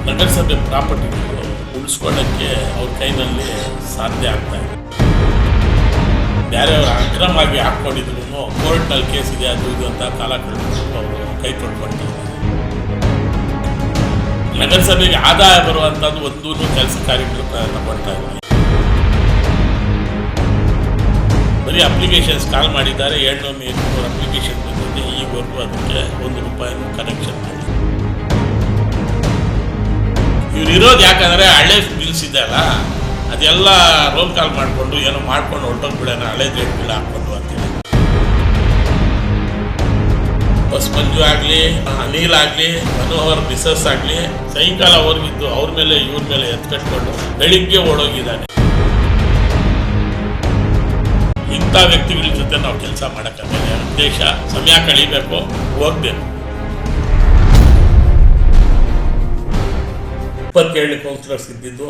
ನಗರಸಭೆ ಪ್ರಾಪರ್ಟಿಗಳು ಉಳಿಸ್ಕೊಳ್ಳೋಕ್ಕೆ ಅವ್ರ ಕೈನಲ್ಲಿ ಸಾಧ್ಯ ಆಗ್ತಾ ಇದೆ. ಬೇರೆಯವರು ಅಕ್ರಮವಾಗಿ ಹಾಕ್ಕೊಂಡಿದ್ರು ಕೋರ್ಟ್ನಲ್ಲಿ ಕೇಸ್ ಇದೆ ಅದು ಇದು ಅಂತ ಕಾಲ ಕಳೆದು ಅವರು ಕೈ ತೊಳ್ಕೊಳ್ತಾ ಇದ್ದಾರೆ. ನಗರಸಭೆಗೆ ಆದಾಯ ಬರುವಂಥದ್ದು ಒಂದೂ ಕೆಲಸ ಕಾರ್ಯಗಳು ತಗೊಳ್ತಾ ಇಲ್ಲ. ಬರೀ ಅಪ್ಲಿಕೇಶನ್ಸ್ ಕಾಲ್ ಮಾಡಿದ್ದಾರೆ, 700 ಅಪ್ಲಿಕೇಶನ್ ಬಂದಿದೆ. ಈವರೆಗೂ ಅದಕ್ಕೆ ₹1 ಕನೆಕ್ಷನ್ ಮಾಡಿ. ಇವ್ರು ಇರೋದು ಯಾಕಂದರೆ ಹಳೆ ಬಿಲ್ಸ್ ಇದೆ ಅಲ್ಲ, ಅದೆಲ್ಲ ರೋಲ್ ಕಾಲ್ ಮಾಡಿಕೊಂಡು ಏನೋ ಮಾಡ್ಕೊಂಡು ಹೊರಟೋಗ್ಬಿಡೋಣ, ಹಳೆ ರೇಟ್ ಬಿಲ್ ಹಾಕ್ಕೊಂಡು ಅಂತೇಳಿ. ಬಸ್ ಮಂಜು ಆಗಲಿ, ಅನಿಲ್ ಆಗಲಿ, ಮನೋಹರ್ ಮಿಸಸ್ ಆಗಲಿ, ಸಾಯಂಕಾಲ ಅವ್ರಿಗಿದ್ದು ಅವ್ರ ಮೇಲೆ ಇವ್ರ ಮೇಲೆ ಎತ್ಕಟ್ಕೊಂಡು ಬೆಳಿಗ್ಗೆ ಓಡೋಗಿದ್ದಾನೆ. ಇಂಥ ವ್ಯಕ್ತಿಗಳ ಜೊತೆ ನಾವು ಕೆಲಸ ಮಾಡೋಕ್ಕಾಗಲ್ಲ. ದೇಶ ಸಮಯ ಕಳೀಬೇಕು, ಹೋಗ್ಬೇಕು. 27 ಕೌನ್ಸಿಲರ್ಸ್ ಇದ್ದಿದ್ದು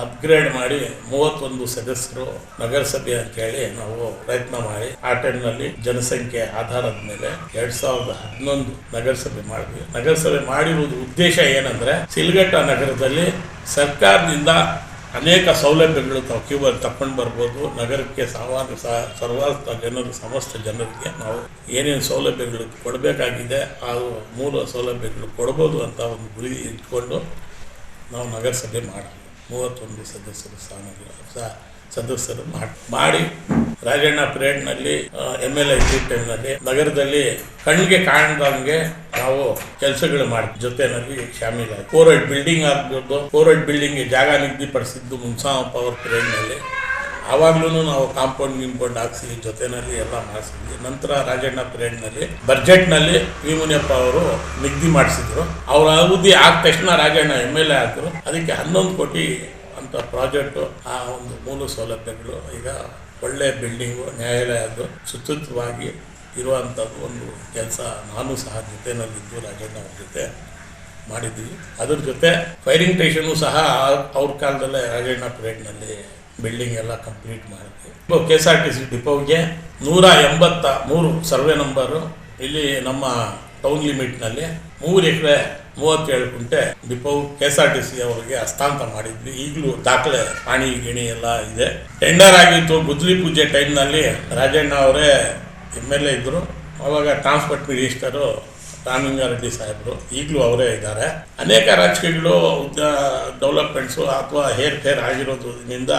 ಅಪ್ಗ್ರೇಡ್ ಮಾಡಿ 31 ಸದಸ್ಯರು ನಗರಸಭೆ ಅಂತೇಳಿ ನಾವು ಪ್ರಯತ್ನ ಮಾಡಿ ಆ ಟೈಮ್ನಲ್ಲಿ ಜನಸಂಖ್ಯೆ ಆಧಾರದ ಮೇಲೆ 2011 ನಗರಸಭೆ ಮಾಡಿದ್ವಿ. ನಗರಸಭೆ ಮಾಡಿರುವುದು ಉದ್ದೇಶ ಏನಂದ್ರೆ, ಸಿಲ್ಘಟ್ಟ ನಗರದಲ್ಲಿ ಸರ್ಕಾರದಿಂದ ಅನೇಕ ಸೌಲಭ್ಯಗಳು ತಾವು ಕ್ಯೂಬಲ್ಲಿ ತಕೊಂಡು ಬರ್ಬೋದು. ನಗರಕ್ಕೆ ಸರ್ವಾಸ್ತ ಜನರು, ಸಮಸ್ತ ಜನರಿಗೆ ನಾವು ಏನೇನು ಸೌಲಭ್ಯಗಳು ಕೊಡಬೇಕಾಗಿದೆ ಆ ಮೂಲ ಸೌಲಭ್ಯಗಳು ಕೊಡ್ಬೋದು ಅಂತ ಒಂದು ಗುರಿ ಇಟ್ಕೊಂಡು ನಾವು ನಗರಸಭೆ ಮಾಡಿದ್ವಿ. 31 ಸದಸ್ಯರು ಮಾಡಿ ರಾಜಣ್ಣ ಪೀರಿಯಡ್ನಲ್ಲಿ MLA ಇದ್ದ ಟೈಮ್ನಲ್ಲಿ ನಗರದಲ್ಲಿ ಕಣ್ಣಿಗೆ ಕಾಣದಂಗೆ ನಾವು ಕೆಲಸಗಳು ಮಾಡಿ ಜೊತೆಯಲ್ಲಿ ಶಾಮೀಲಾಗಿ 4 ಬಿಲ್ಡಿಂಗ್ ಆಗ್ಬೋದು. 4 ಬಿಲ್ಡಿಂಗ್ಗೆ ಜಾಗ ನಿಗದಿಪಡಿಸಿದ್ದು ಮುನ್ಸಾಮ್ ಪವರ್ ಪೀರಿಯಡ್ನಲ್ಲಿ. ಆವಾಗ್ಲೂ ನಾವು ಕಾಂಪೌಂಡ್ ಹಾಕ್ಸಿ ಜೊತೆಯಲ್ಲಿ ಎಲ್ಲ ಮಾಡಿಸಿದ್ವಿ. ನಂತರ ರಾಜಣ್ಣ ಪೀರಿಯಡ್ನಲ್ಲಿ ಬಜೆಟ್ನಲ್ಲಿ ವಿ ಮುನಿಯಪ್ಪ ಅವರು ನಿಗದಿ ಮಾಡಿಸಿದ್ರು. ಅವರ ಅವಧಿ ಆದ ತಕ್ಷಣ ರಾಜಣ್ಣ MLA ಆದರು. ಅದಕ್ಕೆ 11 ಕೋಟಿ ಅಂತ ಪ್ರಾಜೆಕ್ಟು, ಆ ಒಂದು ಮೂಲ ಸೌಲಭ್ಯಗಳು ಈಗ ಒಳ್ಳೆಯ ಬಿಲ್ಡಿಂಗು, ನ್ಯಾಯಾಲಯದ್ದು ಸುಸೂತ್ರವಾಗಿ ಇರುವಂಥದ್ದು ಒಂದು ಕೆಲಸ ನಾನು ಸಹ ಜೊತೆಯಲ್ಲಿದ್ದು ರಾಜಣ್ಣ ಅವ್ರ ಜೊತೆ ಮಾಡಿದ್ವಿ. ಅದ್ರ ಜೊತೆ ಫೈರಿಂಗ್ ಸ್ಟೇಷನು ಸಹ ಅವ್ರ ಕಾಲದಲ್ಲೇ ರಾಜಣ್ಣ ಪೀರಿಯಡ್ನಲ್ಲಿ ಬಿಲ್ಡಿಂಗ್ ಎಲ್ಲ ಕಂಪ್ಲೀಟ್ ಮಾಡಿದ್ವಿ. KSRTC ಡಿಪೋಗೆ 183 ಸರ್ವೆ ನಂಬರು ಇಲ್ಲಿ ನಮ್ಮ ಟೌನ್ ಲಿಮಿಟ್ನಲ್ಲಿ 3 ಎಕರೆ 37 ಗುಂಟೆ ಡಿಪೋ KSRTC ಅವರಿಗೆ ಹಸ್ತಾಂತರ ಮಾಡಿದ್ವಿ. ಈಗಲೂ ದಾಖಲೆ ಪಾಣಿ ಗಿಣಿ ಎಲ್ಲ ಇದೆ. ಟೆಂಡರ್ ಆಗಿತ್ತು. ಗುದ್ಲಿ ಪೂಜೆ ಟೈಮ್ನಲ್ಲಿ ರಾಜಣ್ಣ ಅವರೇ MLA ಇದ್ದರು. ಅವಾಗ ಟ್ರಾನ್ಸ್ಪೋರ್ಟ್ ಮಿನಿಸ್ಟರು ರಾಮಲಿಂಗಾರೆಡ್ಡಿ ಸಾಹೇಬರು, ಈಗಲೂ ಅವರೇ ಇದ್ದಾರೆ. ಅನೇಕ ರಾಜಕೀಯಗಳು ಡೆವಲಪ್ಮೆಂಟ್ಸು ಅಥವಾ ಹೇರ್ ಫೇರ್ ಆಗಿರೋದ್ರಿಂದ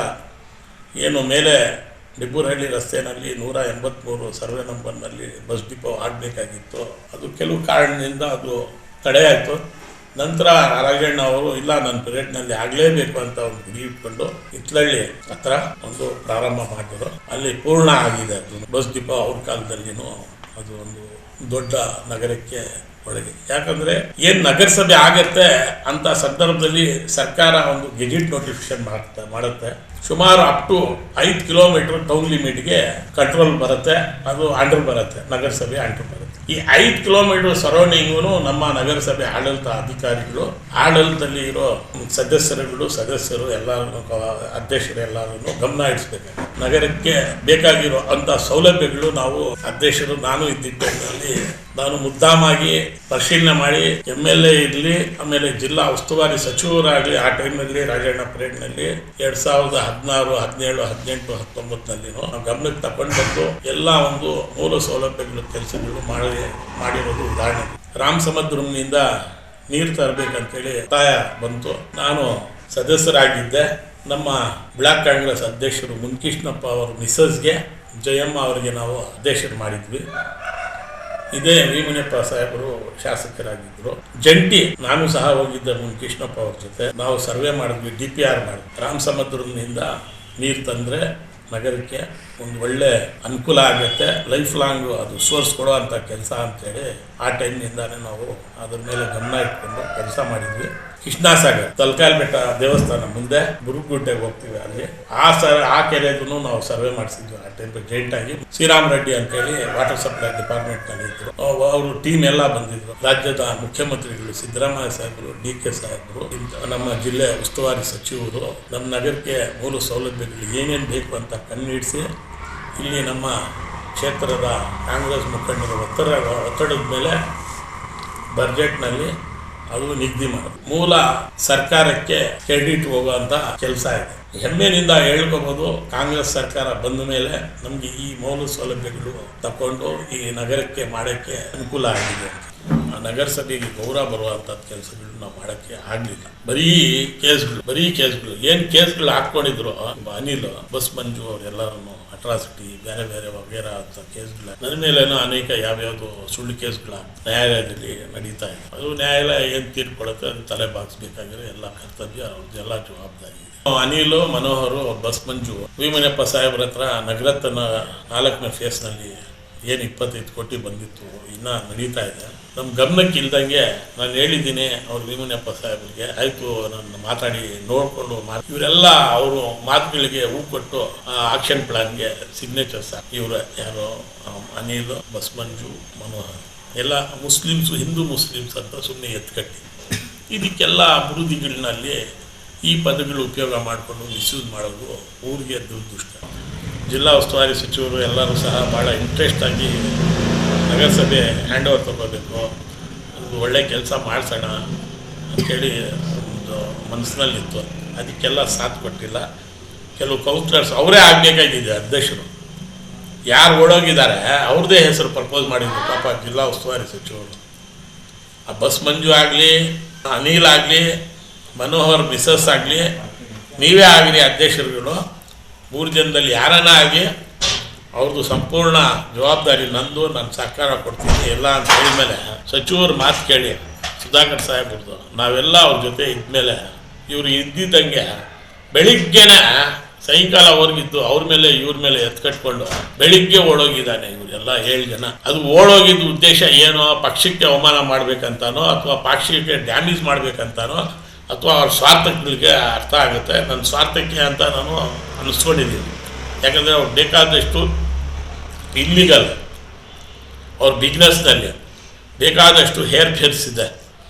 ಏನು ಮೇಲೆ ಡಿಬ್ಬೂರಹಳ್ಳಿ ರಸ್ತೆಯಲ್ಲಿ 183 ಸರ್ವೆ ನಂಬರ್ನಲ್ಲಿ ಬಸ್ ಡಿಪೋ ಆಗಬೇಕಾಗಿತ್ತು. ಅದು ಕೆಲವು ಕಾರಣದಿಂದ ಅದು ತಡೆಯಾಯಿತು. ನಂತರ ರಾಜಣ್ಣ ಅವರು ಇಲ್ಲ, ನನ್ನ ಪೀರಿಯಡ್ನಲ್ಲಿ ಆಗಲೇಬೇಕು ಅಂತ ಒಂದು ಗುರಿ ಇಟ್ಕೊಂಡು ಇತ್ಲಳ್ಳಿ ಹತ್ರ ಒಂದು ಪ್ರಾರಂಭ ಮಾಡಿದ್ರು. ಅಲ್ಲಿ ಪೂರ್ಣ ಆಗಿದೆ ಅದು ಬಸ್ ಡಿಪೋ. ಅವ್ರ ಕಾಲದಲ್ಲಿನೂ ಅದು ಒಂದು ದೊಡ್ಡ ನಗರಕ್ಕೆ ಒಳಗೆ. ಯಾಕಂದರೆ ಏನು ನಗರಸಭೆ ಆಗತ್ತೆ ಅಂತ ಸಂದರ್ಭದಲ್ಲಿ ಸರ್ಕಾರ ಒಂದು ಗೆಜೆಟ್ ನೋಟಿಫಿಕೇಶನ್ ಮಾಡುತ್ತೆ. ಸುಮಾರು ಅಪ್ ಟು 5 ಕಿಲೋಮೀಟರ್ ಟೌನ್ ಲಿಮಿಟ್ಗೆ ಕಂಟ್ರೋಲ್ ಬರುತ್ತೆ. ಅದು ಅಂಡರ್ ಬರುತ್ತೆ, ನಗರಸಭೆ ಅಂಡರ್ ಬರುತ್ತೆ. ಈ 5 ಕಿಲೋಮೀಟರ್ ಸರೌಂಡಿಂಗು ನಮ್ಮ ನಗರಸಭೆ ಆಡಳಿತ ಅಧಿಕಾರಿಗಳು, ಆಡಳಿತದಲ್ಲಿ ಇರೋ ಸದಸ್ಯರು ಎಲ್ಲರೂ, ಅಧ್ಯಕ್ಷರು ಎಲ್ಲರೂ ಗಮನ ಇಡಿಸ್ಬೇಕು. ನಗರಕ್ಕೆ ಬೇಕಾಗಿರೋ ಅಂಥ ಸೌಲಭ್ಯಗಳು ನಾವು ಅಧ್ಯಕ್ಷರು, ನಾನು ಇದ್ದಿದ್ದಲ್ಲಿ ನಾನು ಮುದ್ದಾಮಾಗಿ ಪರಿಶೀಲನೆ ಮಾಡಿ MLA ಇರಲಿ, ಆಮೇಲೆ ಜಿಲ್ಲಾ ಉಸ್ತುವಾರಿ ಸಚಿವರಾಗಲಿ ಆ ಟೈಮ್ನಲ್ಲಿ ರಾಜಣ್ಣ ಪೀರಿಯಡ್ನಲ್ಲಿ 2016, 17, 18, 19ನಲ್ಲಿ ನಾವು ಗಮನಕ್ಕೆ ತಗೊಂಡು ಬಂದು ಎಲ್ಲ ಒಂದು ಮೂಲ ಸೌಲಭ್ಯಗಳು ಕೆಲಸಗಳು ಮಾಡಿರೋದು ಉದಾಹರಣೆ. ರಾಮಸಮುದ್ರಂನಿಂದ ನೀರು ತರಬೇಕಂತೇಳಿ ಒತ್ತಾಯ ಬಂತು. ನಾನು ಸದಸ್ಯರಾಗಿದ್ದೆ. ನಮ್ಮ ಬ್ಲಾಕ್ ಕಾಂಗ್ರೆಸ್ ಅಧ್ಯಕ್ಷರು ಮುನ್ಕೃಷ್ಣಪ್ಪ ಅವರ ಮಿಸಸ್ಗೆ ಜಯಮ್ಮ ಅವರಿಗೆ ನಾವು ಅಧ್ಯಕ್ಷರು ಮಾಡಿದ್ವಿ. ಇದೇ ವಿ ಮುನಿಯಪ್ಪ ಸಾಹೇಬರು ಶಾಸಕರಾಗಿದ್ದರು. ಜಂಟಿ ನಾನು ಸಹ ಹೋಗಿದ್ದೆ ಮುನ್ಕೃಷ್ಣಪ್ಪ ಅವ್ರ ಜೊತೆ. ನಾವು ಸರ್ವೆ ಮಾಡಿದ್ವಿ, DPR ಮಾಡಿದ್ವಿ. ರಾಮಸಮುದ್ರದಿಂದ ನೀರು ತಂದರೆ ನಗರಕ್ಕೆ ಒಂದು ಒಳ್ಳೆ ಅನುಕೂಲ ಆಗುತ್ತೆ, ಲೈಫ್ ಲಾಂಗ್ ಅದು ಸೋರ್ಸ್ ಕೊಡುವಂಥ ಕೆಲಸ ಅಂತೇಳಿ ಆ ಟೈಮ್ನಿಂದಾನೇ ನಾವು ಅದ್ರ ಮೇಲೆ ಗಮನ ಇಟ್ಕೊಂಡು ಕೆಲಸ ಮಾಡಿದ್ವಿ. ಕೃಷ್ಣಸಾಗರ್ ತಲಕಾಲ್ ಬೆಟ್ಟ ದೇವಸ್ಥಾನ ಮುಂದೆ ಬುರುಗುಡ್ಡೆಗೆ ಹೋಗ್ತೀವಿ, ಅಲ್ಲಿ ಆ ಕೆರೆಗೂ ನಾವು ಸರ್ವೆ ಮಾಡಿಸಿದ್ವಿ. ಆ ಟೈಮ್ ಜೈಂಟಾಗಿ ಶ್ರೀರಾಮ್ ರೆಡ್ಡಿ ಅಂತೇಳಿ ವಾಟರ್ ಸಪ್ಲೈ ಡಿಪಾರ್ಟ್ಮೆಂಟ್ನಲ್ಲಿ ಇದ್ರು. ಅವರು ಟೀಮ್ ಎಲ್ಲ ಬಂದಿದ್ರು. ರಾಜ್ಯದ ಮುಖ್ಯಮಂತ್ರಿಗಳು ಸಿದ್ದರಾಮಯ್ಯ ಸಾಹೇಬರು, DK ಸಾಹೇಬರು, ನಮ್ಮ ಜಿಲ್ಲೆ ಉಸ್ತುವಾರಿ ಸಚಿವರು ನಮ್ಮ ನಗರಕ್ಕೆ ಮೂಲ ಸೌಲಭ್ಯಗಳು ಏನೇನು ಬೇಕು ಅಂತ ಕಣ್ಣಿಡಿಸಿ ಇಲ್ಲಿ ನಮ್ಮ ಕ್ಷೇತ್ರದ ಕಾಂಗ್ರೆಸ್ ಮುಖಂಡರ ಒತ್ತಡದ ಮೇಲೆ ಬಜೆಟ್ನಲ್ಲಿ ಅದು ನಿಗದಿ ಮಾಡೋದು ಮೂಲ ಸರ್ಕಾರಕ್ಕೆ ಕ್ರೆಡಿಟ್ ಹೋಗುವಂತ ಕೆಲಸ ಇದೆ. ಹೆಮ್ಮೆನಿಂದ ಹೇಳ್ಕೋಬಹುದು, ಕಾಂಗ್ರೆಸ್ ಸರ್ಕಾರ ಬಂದ ಮೇಲೆ ನಮ್ಗೆ ಈ ಮೂಲ ಸೌಲಭ್ಯಗಳು ತಕೊಂಡು ಈ ನಗರಕ್ಕೆ ಮಾಡಕ್ಕೆ ಅನುಕೂಲ ಆಗಿದೆ. ಆ ನಗರಸಭೆಗೆ ಗೌರವ ಬರುವಂತ ಕೆಲಸಗಳು ನಾವು ಮಾಡಕ್ಕೆ ಆಗ್ಲಿಲ್ಲ. ಬರೀ ಕೇಸ್ಗಳು ಏನ್ ಕೇಸ್ಗಳು ಹಾಕೊಂಡಿದ್ರು ಅನಿಲ್, ಬಸ್ ಮಂಜು ಅವರೆಲ್ಲರೂ ಅಟ್ರಾಸಿಟಿ ಬೇರೆ ಬೇರೆ ವಗೇರಾ ಅಂತ ಕೇಸ್ಗಳ ನನ್ನ ಮೇಲೇನೋ ಅನೇಕ ಯಾವ್ಯಾವ್ದು ಸುಳ್ಳು ಕೇಸ್ಗಳ ನ್ಯಾಯಾಲಯದಲ್ಲಿ ನಡೀತಾ ಇದೆ. ಅದು ನ್ಯಾಯಾಲಯ ಏನ್ ತೀರ್ಕೊಳುತ್ತೆ ಅದು ತಲೆ ಬಾಗಿಸ್ಬೇಕಾಗಿರೋ ಎಲ್ಲ ಕರ್ತವ್ಯ ಅವ್ರದ್ದು, ಎಲ್ಲ ಜವಾಬ್ದಾರಿ ಇದೆ. ಅನಿಲ್, ಮನೋಹರ್, ಬಸ್ ಮಂಜು ವಿಮನಪ್ಪ ಸಾಹೇಬ್ರ ಹತ್ರ ನಗರತ್ನ 4ನೇ ಫೇಸ್ನಲ್ಲಿ ಏನು 25 ಕೋಟಿ ಬಂದಿತ್ತು, ಇನ್ನೂ ನಡೀತಾ ಇದೆ. ನಮ್ಮ ಗಮನಕ್ಕೆ ಇಲ್ದಂಗೆ ನಾನು ಹೇಳಿದ್ದೀನಿ ಅವ್ರು ಭೀಮನಪ್ಪ ಸಾಹೇಬರಿಗೆ, ಆಯಿತು ನಾನು ಮಾತಾಡಿ ನೋಡಿಕೊಂಡು ಇವರೆಲ್ಲ ಅವರು ಮಾತುಗಳಿಗೆ ಹೂ ಕೊಟ್ಟು ಆಕ್ಷನ್ ಪ್ಲಾನ್ಗೆ ಸಿಗ್ನೇಚರ್ಸ್ ಇವರು ಯಾರು ಅನಿಲ್, ಬಸ್ ಮಂಜು, ಮನೋಹರ್ ಎಲ್ಲ ಮುಸ್ಲಿಮ್ಸು, ಹಿಂದೂ ಮುಸ್ಲಿಮ್ಸ್ ಅಂತ ಸುಮ್ಮನೆ ಎತ್ಕಟ್ಟಿ ಇದಕ್ಕೆಲ್ಲ ಅಭಿವೃದ್ಧಿಗಳಲ್ಲಿ ಈ ಪದಗಳು ಉಪಯೋಗ ಮಾಡಿಕೊಂಡು ಮಿಸ್ಯೂಸ್ ಮಾಡೋದು ಊರಿಗೆ ದುರ್ದೃಷ್ಟ. ಜಿಲ್ಲಾ ಉಸ್ತುವಾರಿ ಸಚಿವರು ಎಲ್ಲರೂ ಸಹ ಭಾಳ ಇಂಟ್ರೆಸ್ಟಾಗಿ ನಗರಸಭೆ ಹ್ಯಾಂಡ್ ಓವರ್ ತೊಗೋಬೇಕು, ಒಂದು ಒಳ್ಳೆ ಕೆಲಸ ಮಾಡಿಸೋಣ ಅಂಥೇಳಿ ಒಂದು ಮನಸ್ಸಿನಲ್ಲಿತ್ತು. ಅದಕ್ಕೆಲ್ಲ ಸಾಥ್ ಕೊಟ್ಟಿಲ್ಲ. ಕೆಲವು ಕೌನ್ಸಿಲರ್ಸ್ ಅವರೇ ಆಗಬೇಕಾಗಿದೆ ಅಧ್ಯಕ್ಷರು, ಯಾರು ಓಡೋಗಿದ್ದಾರೆ ಅವ್ರದ್ದೇ ಹೆಸರು ಪ್ರಪೋಸ್ ಮಾಡಿದ್ರು ಪಾಪ ಜಿಲ್ಲಾ ಉಸ್ತುವಾರಿ ಸಚಿವರು. ಆ ಬಸ್ ಮಂಜು ಆಗಲಿ, ಅನಿಲ್ ಆಗಲಿ, ಮನೋಹರ್ ಮಿಸಸ್ ಆಗಲಿ, ನೀವೇ ಆಗಲಿ ಅಧ್ಯಕ್ಷರುಗಳು, 3 ಜನದಲ್ಲಿ ಯಾರನ್ನ ಆಗಿ ಅವ್ರದ್ದು ಸಂಪೂರ್ಣ ಜವಾಬ್ದಾರಿ ನಂದು, ನಾನು ಸಹಕಾರ ಕೊಡ್ತೀನಿ ಎಲ್ಲ ಅಂತ ಹೇಳಿದ್ಮೇಲೆ ಸಚಿವರು ಮಾತು ಕೇಳಿ ಸುಧಾಕರ್ ಸಾಹೇಬ್ರದ್ದು ನಾವೆಲ್ಲ ಅವ್ರ ಜೊತೆ ಇದ್ಮೇಲೆ ಇವರು ಇದ್ದಿದ್ದಂಗೆ ಬೆಳಿಗ್ಗೆನೆ ಸಾಯಂಕಾಲ ಹೊರಗಿದ್ದು ಅವ್ರ ಮೇಲೆ ಇವ್ರ ಮೇಲೆ ಎತ್ಕಟ್ಕೊಂಡು ಬೆಳಿಗ್ಗೆ ಓಡೋಗಿದ್ದಾನೆ ಇವರೆಲ್ಲ 7 ಜನ. ಅದು ಓಡೋಗಿದ್ದ ಉದ್ದೇಶ ಏನೋ ಪಕ್ಷಕ್ಕೆ ಅವಮಾನ ಮಾಡ್ಬೇಕಂತಾನೋ ಅಥವಾ ಪಕ್ಷಕ್ಕೆ ಡ್ಯಾಮೇಜ್ ಮಾಡ್ಬೇಕಂತಾನೋ ಅಥವಾ ಅವ್ರ ಸ್ವಾರ್ಥಗಳಿಗೆ ಅರ್ಥ ಆಗುತ್ತೆ. ನನ್ನ ಸ್ವಾರ್ಥಕ್ಕೆ ಅಂತ ನಾನು ಅನ್ನಿಸ್ಕೊಂಡಿದ್ದೀನಿ. ಯಾಕಂದರೆ ಅವ್ರು ಬೇಕಾದಷ್ಟು ಇಲ್ಲಿಗಲ್ ಅವ್ರ ಬಿಸ್ನೆಸ್ನಲ್ಲಿ ಬೇಕಾದಷ್ಟು ಫೇರ್ಸ್ ಇದೆ,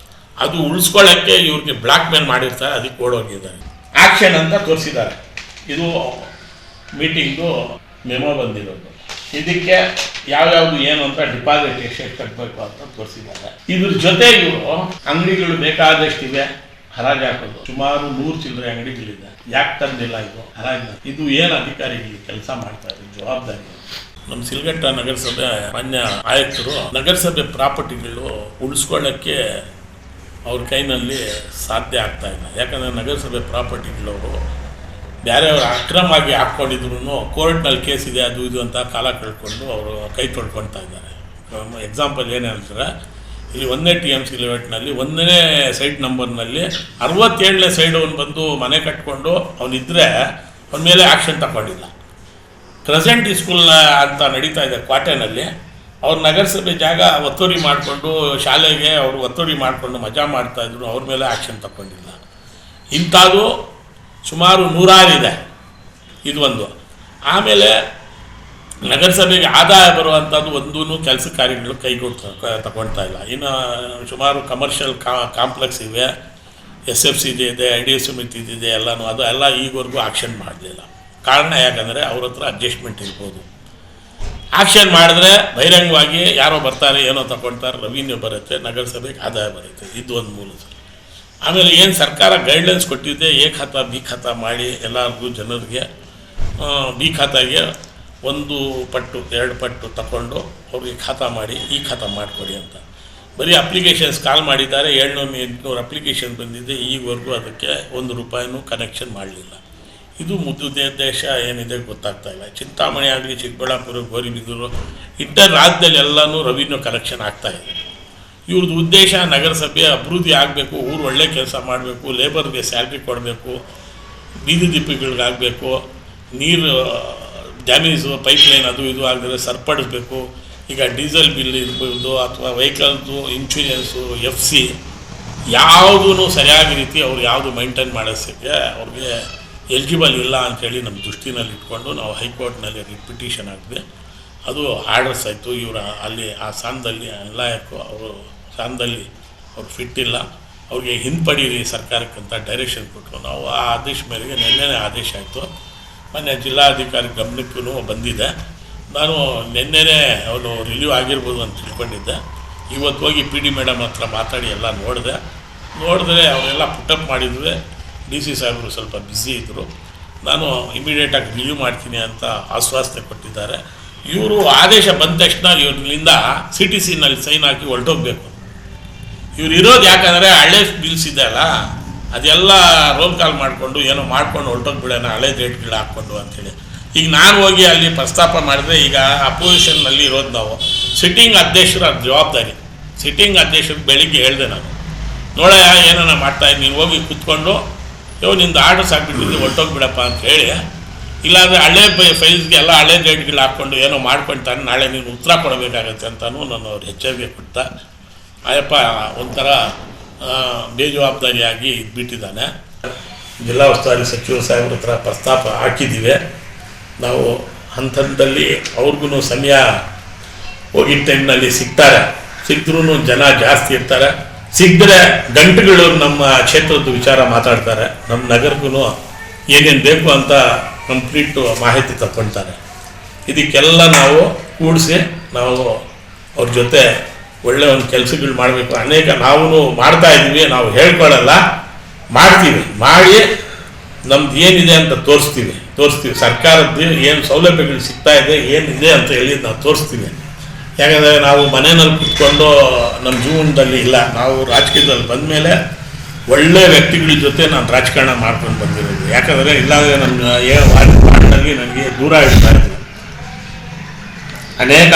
ಅದು ಉಳಿಸ್ಕೊಳ್ಳೋಕ್ಕೆ ಇವ್ರಿಗೆ ಬ್ಲ್ಯಾಕ್ ಮೇಲ್ ಮಾಡಿರ್ತಾರೆ, ಅದಕ್ಕೆ ಓಡೋಗಿದ್ದಾರೆ. ಆಕ್ಷನ್ ಅಂತ ತೋರಿಸಿದ್ದಾರೆ. ಇದು ಮೀಟಿಂಗು ಮೆಮೊ ಬಂದಿರೋದು. ಇದಕ್ಕೆ ಯಾವ್ಯಾವುದು ಏನು ಅಂತ ಡಿಪಾಸಿಟ್ ಎಷ್ಟು ಕಟ್ಟಬೇಕು ಅಂತ ತೋರಿಸಿದ್ದಾರೆ. ಇದ್ರ ಜೊತೆ ಇವರು ಅಂಗಡಿಗಳು ಬೇಕಾದಷ್ಟಿವೆ ಹರಾಜು ಹಾಕೋದು, ಸುಮಾರು 100 ಚಿಲ್ಲರೆ ಅಂಗಡಿಗಳಿದೆ. ಯಾಕೆ ತಂದಿಲ್ಲ ಇದು ಹರಾಜು? ಇದು ಏನು ಅಧಿಕಾರಿಗಳಿಗೆ ಕೆಲಸ ಮಾಡ್ತಾರೆ, ಜವಾಬ್ದಾರಿ. ನಮ್ಮ ಸಿಲ್ಗಟ್ಟ ನಗರಸಭೆ ಮಾನ್ಯ ಆಯುಕ್ತರು ನಗರಸಭೆ ಪ್ರಾಪರ್ಟಿಗಳು ಉಳಿಸ್ಕೊಳ್ಳೋಕ್ಕೆ ಅವ್ರ ಕೈನಲ್ಲಿ ಸಾಧ್ಯ ಆಗ್ತಾ ಇಲ್ಲ. ಯಾಕಂದರೆ ನಗರಸಭೆ ಪ್ರಾಪರ್ಟಿಗಳವರು ಬೇರೆಯವರು ಅಕ್ರಮವಾಗಿ ಹಾಕ್ಕೊಂಡಿದ್ರು ಕೋರ್ಟ್ನಲ್ಲಿ ಕೇಸ್ ಇದೆ ಅದು ಇದು ಅಂತ ಕಾಲ ಕಳ್ಕೊಂಡು ಅವರು ಕೈ ತೊಳ್ಕೊಳ್ತಾ ಇದ್ದಾರೆ. ಎಕ್ಸಾಂಪಲ್ ಏನು ಹೇಳ್ತಾರೆ, ಇಲ್ಲಿ 1ನೇ TMC ಲೇಔಟ್ನಲ್ಲಿ 1ನೇ ಸೈಟ್ ನಂಬರ್ನಲ್ಲಿ 67ನೇ ಸೈಡ್ ಅವನು ಬಂದು ಮನೆ ಕಟ್ಕೊಂಡು ಅವನಿದ್ದರೆ ಅವನ ಮೇಲೆ ಆ್ಯಕ್ಷನ್ ತಗೊಂಡಿಲ್ಲ. ಕ್ರೆಸೆಂಟ್ ಸ್ಕೂಲ್ ಅಂತ ನಡೀತಾ ಇದೆ ಕ್ವಾಟೆನಲ್ಲಿ, ಅವ್ರ ನಗರಸಭೆ ಜಾಗ ಒತ್ತುವರಿ ಮಾಡಿಕೊಂಡು ಶಾಲೆಗೆ ಅವರು ಒತ್ತುವರಿ ಮಾಡಿಕೊಂಡು ಮಜಾ ಮಾಡ್ತಾಯಿದ್ರು, ಅವ್ರ ಮೇಲೆ ಆ್ಯಕ್ಷನ್ ತಗೊಂಡಿಲ್ಲ. ಇಂಥದ್ದು ಸುಮಾರು 100 ಇದೆ. ಇದು ಒಂದು. ಆಮೇಲೆ ನಗರಸಭೆಗೆ ಆದಾಯ ಬರುವಂಥದ್ದು ಒಂದೂ ಕೆಲಸ ಕಾರ್ಯಗಳು ತಗೊಳ್ತಾ ಇಲ್ಲ. ಇನ್ನು ಸುಮಾರು ಕಮರ್ಷಿಯಲ್ ಕಾಂಪ್ಲೆಕ್ಸ್ ಇವೆ, SFC ಇದೆ, IDS ಸಮಿತಿ ಇದೆ, ಎಲ್ಲನೂ ಅದು ಎಲ್ಲ ಈವರೆಗೂ ಆಕ್ಷನ್ ಮಾಡಲಿಲ್ಲ. ಕಾರಣ ಯಾಕಂದರೆ ಅವ್ರ ಹತ್ರ ಅಡ್ಜಸ್ಟ್ಮೆಂಟ್ ಇರ್ಬೋದು. ಆಕ್ಷನ್ ಮಾಡಿದ್ರೆ ಬಹಿರಂಗವಾಗಿ ಯಾರೋ ಬರ್ತಾರೆ, ಏನೋ ತಗೊಳ್ತಾರೆ, ರೆವಿನ್ಯೂ ಬರುತ್ತೆ, ನಗರಸಭೆಗೆ ಆದಾಯ ಬರುತ್ತೆ. ಇದು ಒಂದು ಮೂಲ. ಆಮೇಲೆ ಏನು ಸರ್ಕಾರ ಗೈಡ್ಲೈನ್ಸ್ ಕೊಟ್ಟಿದ್ದೆ, ಎ ಖಾತಾ ಬಿ ಖಾತಾ ಮಾಡಿ ಎಲ್ಲರಿಗೂ ಜನರಿಗೆ ಬಿ ಖಾತಾಗೆ 1 ಪಟ್ಟು 2 ಪಟ್ಟು ತಗೊಂಡು ಅವ್ರಿಗೆ ಖಾತಾ ಮಾಡಿ ಈ ಖಾತಾ ಮಾಡಿಕೊಡಿ ಅಂತ. ಬರೀ ಅಪ್ಲಿಕೇಶನ್ಸ್ ಕಾಲ್ ಮಾಡಿದ್ದಾರೆ, 700-800 ಅಪ್ಲಿಕೇಶನ್ ಬಂದಿದೆ. ಈವರೆಗೂ ಅದಕ್ಕೆ 1 ರೂಪಾಯಿನೂ ಕನೆಕ್ಷನ್ ಮಾಡಲಿಲ್ಲ. ಇದು ಮುದ್ದುದ್ದೇಶ ಏನಿದೆ ಗೊತ್ತಾಗ್ತಾ ಇಲ್ಲ. ಚಿಂತಾಮಣಿ ಆಗಲಿ, ಚಿಕ್ಕಬಳ್ಳಾಪುರ, ಗೋರಿಬಿದೂರು, ಇಂಟರ್ ರಾಜ್ಯದಲ್ಲಿ ಎಲ್ಲನೂ ರೆವಿನ್ಯೂ ಕಲೆಕ್ಷನ್ ಆಗ್ತಾಯಿದೆ. ಇವ್ರದ್ದು ಉದ್ದೇಶ ನಗರಸಭೆ ಅಭಿವೃದ್ಧಿ ಆಗಬೇಕು, ಊರು ಒಳ್ಳೆ ಕೆಲಸ ಮಾಡಬೇಕು, ಲೇಬರ್ಗೆ ಸ್ಯಾಲ್ರಿ ಕೊಡಬೇಕು, ಬೀದಿ ದೀಪಗಳಿಗಾಗಬೇಕು, ನೀರು ಡ್ಯಾಮೇಜು ಪೈಪ್ಲೈನ್ ಅದು ಇದು ಆಗಿದ್ರೆ ಸರಿಪಡಿಸ್ಬೇಕು. ಈಗ ಡೀಸೆಲ್ ಬಿಲ್ ಇರ್ಬೋದು ಅಥವಾ ವೆಹಿಕಲ್ದು ಇನ್ಶೂರೆನ್ಸು, FC ಯಾವುದೂ ಸರಿಯಾದ ರೀತಿ ಅವ್ರು ಯಾವುದು ಮೈಂಟೈನ್ ಮಾಡೋದಕ್ಕೆ ಅವ್ರಿಗೆ ಎಲಿಜಿಬಲ್ ಇಲ್ಲ ಅಂಥೇಳಿ ನಮ್ಮ ದೃಷ್ಟಿನಲ್ಲಿ ಇಟ್ಕೊಂಡು ನಾವು ಹೈಕೋರ್ಟ್ನಲ್ಲಿ ರಿಪಿಟಿಷನ್ ಆಗಿದೆ. ಅದು ಆರ್ಡರ್ಸ್ ಆಯಿತು. ಇವರು ಅಲ್ಲಿ ಆ ಸ್ಥಾನದಲ್ಲಿ ನ್ಯಾಯಾಲಯಕ್ಕೂ ಅವರು ಸ್ಥಾನದಲ್ಲಿ ಅವ್ರು ಫಿಟ್ ಇಲ್ಲ, ಅವ್ರಿಗೆ ಹಿಂಪಡೀರಿ ಸರ್ಕಾರಕ್ಕಂತ ಡೈರೆಕ್ಷನ್ ಕೊಟ್ಟರು. ನಾವು ಆ ಆದೇಶ ಮೇರೆಗೆ ನಿನ್ನೆನೇ ಆದೇಶ ಆಯಿತು. ಮೊನ್ನೆ ಜಿಲ್ಲಾಧಿಕಾರಿ ಗಮನಕ್ಕೂ ಬಂದಿದೆ. ನಾನು ನಿನ್ನೆನೇ ಅವನು ರಿಲೀವ್ ಆಗಿರ್ಬೋದು ಅಂತ ತಿಳ್ಕೊಂಡಿದ್ದೆ. ಇವತ್ತು ಹೋಗಿ PD ಮೇಡಮ್ ಹತ್ರ ಮಾತಾಡಿ ಎಲ್ಲ ನೋಡಿದೆ. ನೋಡಿದ್ರೆ ಅವರೆಲ್ಲ ಪುಟಪ್ ಮಾಡಿದ್ವಿ. ಡಿ ಸಿ ಸಾಹೇಬರು ಸ್ವಲ್ಪ ಬ್ಯುಸಿ ಇದ್ದರು. ನಾನು ಇಮಿಡಿಯೇಟಾಗಿ ರಿವ್ಯೂ ಮಾಡ್ತೀನಿ ಅಂತ ಆಶ್ವಾಸನೆ ಕೊಟ್ಟಿದ್ದಾರೆ. ಇವರು ಆದೇಶ ಬಂದ ತಕ್ಷಣ ಇವ್ರಲ್ಲಿಂದ CTCನಲ್ಲಿ ಸೈನ್ ಹಾಕಿ ಹೊರಟೋಗ್ಬೇಕು. ಇವ್ರು ಇರೋದು ಯಾಕಂದರೆ ಹಳೆ ಬಿಲ್ಸ್ ಇದೆ ಅಲ್ಲ, ಅದೆಲ್ಲ ರೋಲ್ ಕಾಲ್ ಮಾಡಿಕೊಂಡು ಏನೋ ಮಾಡ್ಕೊಂಡು ಹೊರಟೋಗ್ಬಿಡೋಣ ಹಳೆ ಡೇಟ್ಗಳು ಹಾಕ್ಕೊಂಡು ಅಂಥೇಳಿ. ಈಗ ನಾನು ಹೋಗಿ ಅಲ್ಲಿ ಪ್ರಸ್ತಾಪ ಮಾಡಿದ್ರೆ ಈಗ ಅಪೋಸಿಷನ್ನಲ್ಲಿ ಇರೋದು ನಾವು. ಸಿಟ್ಟಿಂಗ್ ಅಧ್ಯಕ್ಷರ ಜವಾಬ್ದಾರಿ. ಸಿಟ್ಟಿಂಗ್ ಅಧ್ಯಕ್ಷರಿಗೆ ಬೆಳಿಗ್ಗೆ ಹೇಳಿದೆ ನಾನು, ನೋಡಯ್ಯ ಏನಾನ ಮಾಡ್ತಾಯಿದ್ದು, ನೀನು ಹೋಗಿ ಕೂತ್ಕೊಂಡು ನಿಂದು ಆರ್ಡರ್ಸ್ ಹಾಕ್ಬಿಟ್ಟಿದ್ದು ಹೊರಟೋಗ್ಬಿಡಪ್ಪ ಅಂತ ಹೇಳಿ, ಇಲ್ಲಾಂದರೆ ಹಳೆ ಫೈಲ್ಸ್ಗೆ ಎಲ್ಲ ಹಳೆ ಡೇಟ್ಗಳು ಹಾಕ್ಕೊಂಡು ಏನೋ ಮಾಡ್ಕೊಳ್ತಾನೆ, ನಾಳೆ ನೀನು ಉತ್ತರ ಕೊಡಬೇಕಾಗತ್ತೆ ಅಂತಲೂ ನಾನು ಅವ್ರು ಎಚ್ಚರಿಕೆ ಕೊಡ್ತ. ಆಯಪ್ಪ ಒಂಥರ ಬೇಜವಾಬ್ದಾರಿಯಾಗಿ ಇದ್ಬಿಟ್ಟಿದ್ದಾನೆ. ಜಿಲ್ಲಾ ಉಸ್ತುವಾರಿ ಸಚಿವರು ಸಾಹೇಬ್ರ ಹತ್ರ ಪ್ರಸ್ತಾಪ ಹಾಕಿದ್ದೀವಿ. ನಾವು ಹಂತದಲ್ಲಿ ಅವ್ರಿಗೂ ಸಮಯ ಹೋಗಿದ್ದ ಟೈಮ್ನಲ್ಲಿ ಸಿಕ್ಕಿದ್ರೂ ಜನ ಜಾಸ್ತಿ ಇರ್ತಾರೆ. ಸಿಗದ್ರೆ ಗಂಟೆಗಳು ನಮ್ಮ ಕ್ಷೇತ್ರದ ವಿಚಾರ ಮಾತಾಡ್ತಾರೆ. ನಮ್ಮ ನಗರಕ್ಕೂ ಏನೇನು ಬೇಕು ಅಂತ ಕಂಪ್ಲೀಟು ಮಾಹಿತಿ ತಗೊಳ್ತಾರೆ. ಇದಕ್ಕೆಲ್ಲ ನಾವು ಕೂಡಿಸಿ ನಾವು ಅವ್ರ ಜೊತೆ ಒಳ್ಳೆ ಒಂದು ಕೆಲಸಗಳು ಮಾಡಬೇಕು. ಅನೇಕ ನಾವು ಮಾಡ್ತಾಯಿದ್ದೀವಿ, ನಾವು ಹೇಳ್ಕೊಳ್ಳಲ್ಲ, ಮಾಡ್ತೀವಿ. ಮಾಡಿ ನಮ್ದು ಏನಿದೆ ಅಂತ ತೋರಿಸ್ತೀವಿ. ಸರ್ಕಾರದ್ದು ಏನು ಸೌಲಭ್ಯಗಳು ಸಿಗ್ತಾ ಇದೆ, ಏನಿದೆ ಅಂತ ಹೇಳಿ ನಾವು ತೋರಿಸ್ತೀವಿ. ಯಾಕಂದರೆ ನಾವು ಮನೆಯಲ್ಲಿ ಕೂತ್ಕೊಂಡು ನಮ್ಮ ಜೀವನದಲ್ಲಿ ಇಲ್ಲ, ನಾವು ರಾಜಕೀಯದಲ್ಲಿ ಬಂದ ಮೇಲೆ ಒಳ್ಳೆಯ ವ್ಯಕ್ತಿಗಳ ಜೊತೆ ನಾನು ರಾಜಕಾರಣ ಮಾಡ್ಕೊಂಡು ಬಂದಿರೋದು. ಯಾಕಂದರೆ ಇಲ್ಲಾಂದರೆ ನನ್ನ ವಾರ್ಡ್ನಲ್ಲಿ ನನಗೆ ದೂರ ಇಡ್ತಾ ಇದ್ರು. ಅನೇಕ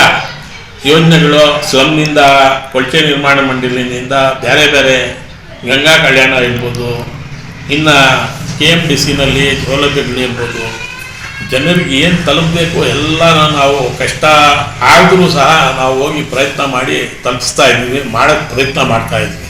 ಯೋಜನೆಗಳು ಸ್ಲಮ್ನಿಂದ, ಕೊಳಚೆ ನಿರ್ಮಾಣ ಮಂಡಳಿನಿಂದ, ಬೇರೆ ಬೇರೆ ಗಂಗಾ ಕಲ್ಯಾಣ ಇರ್ಬೋದು, ಇನ್ನು KMDCನಲ್ಲಿ ಸೌಲಭ್ಯಗಳಿರ್ಬೋದು, ಜನರಿಗೆ ಏನು ತಲುಪಬೇಕು ಎಲ್ಲ ನಾವು ಕಷ್ಟ ಆದರೂ ಸಹ ನಾವು ಹೋಗಿ ಪ್ರಯತ್ನ ಮಾಡಿ ತಲುಪಿಸ್ತಾ ಇದ್ದೀವಿ, ಮಾಡೋಕ್ಕೆ ಪ್ರಯತ್ನ ಮಾಡ್ತಾಯಿದ್ವಿ.